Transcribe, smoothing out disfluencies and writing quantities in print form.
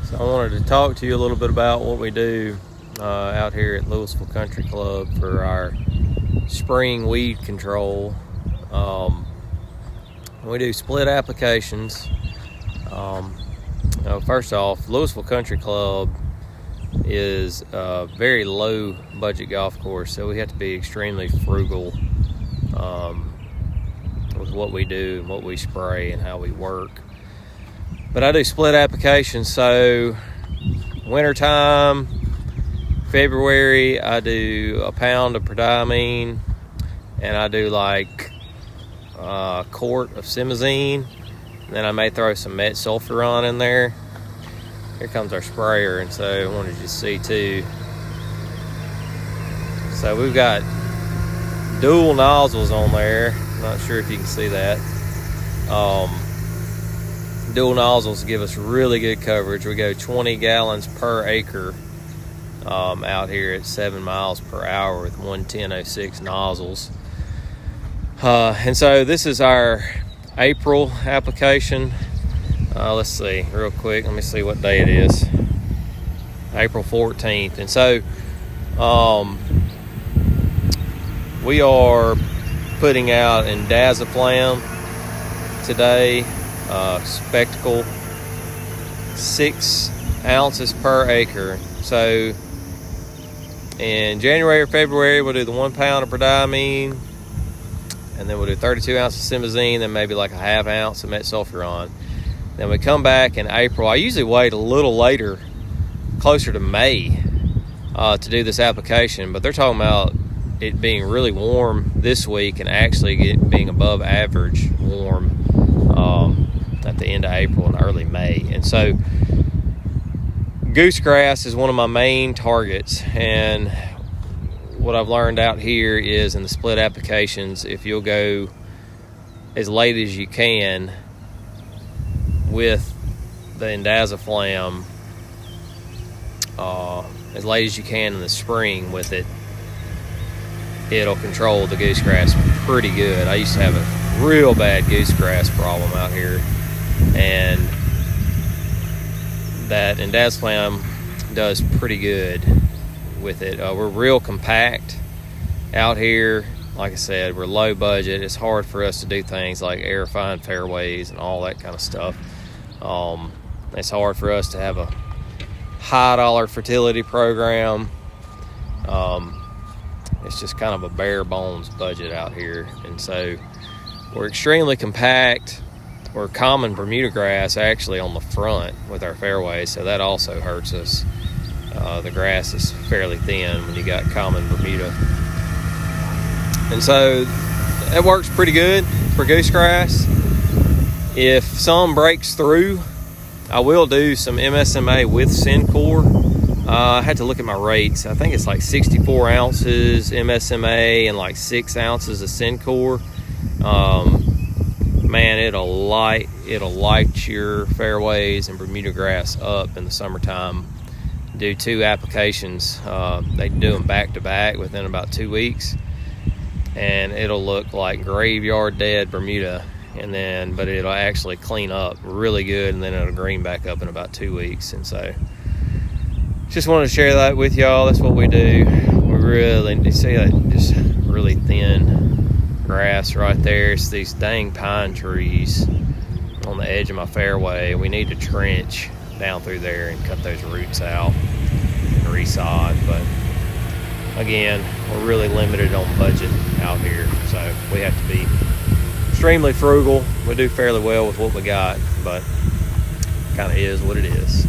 So I wanted to talk to you a little bit about what we do out here at Louisville Country Club for our spring weed control. We do split applications. First off, Louisville Country Club is a very low budget golf course, so we have to be extremely frugal with what we do and what we spray and how we work. But I do split applications, so wintertime, February, I do a pound of prodiamine, and I do like a quart of simazine, and then I may throw some met sulfuron in there. Here comes our sprayer, and so I wanted you to see too. So we've got dual nozzles on there. Not sure if you can see that. Dual nozzles give us really good coverage. We go 20 gallons per acre out here at 7 miles per hour with 110.06 nozzles. And so this is our April application. Let's see real quick. Let me see what day it is. April 14th. And so we are putting out indaziflam today. Spectacle, 6 ounces per acre. So in January or February, we'll do the 1 pound of prodiamine, and then we'll do 32 ounces of simazine, then maybe like a half ounce of met sulfuron. Then we come back in April. I usually wait a little later, closer to May, to do this application, but they're talking about it being really warm this week and actually being above average warm at the end of April and early May. And so goosegrass is one of my main targets, and what I've learned out here is in the split applications, if you'll go as late as you can with the indaziflam, as late as you can in the spring with it, it'll control the goosegrass pretty good. I used to have a real bad goosegrass problem out here, and that indaziflam does pretty good with it. We're real compact out here. Like I said, we're low budget. It's hard for us to do things like air-refined fairways and all that kind of stuff. It's hard for us to have a high dollar fertility program. It's just kind of a bare bones budget out here, and so we're extremely compact. We're common Bermuda grass actually on the front with our fairways, so that also hurts us. The grass is fairly thin when you got common Bermuda, and so it works pretty good for goosegrass. If some breaks through, I will do some MSMA with Syncor. I had to look at my rates. I think it's like 64 ounces MSMA and like 6 ounces of Syncor. Man, it'll light your fairways and Bermuda grass up in the summertime. Do 2 applications. They do them back to back within about 2 weeks, and it'll look like graveyard dead Bermuda. But it'll actually clean up really good, and then it'll green back up in about 2 weeks. And so just wanted to share that with y'all. That's what we do. We really, you see that just really thin grass right there? It's these dang pine trees on the edge of my fairway. We need to trench down through there and cut those roots out and resod. But again, we're really limited on budget out here, so we have to be extremely frugal. We do fairly well with what we got, but kind of is what it is.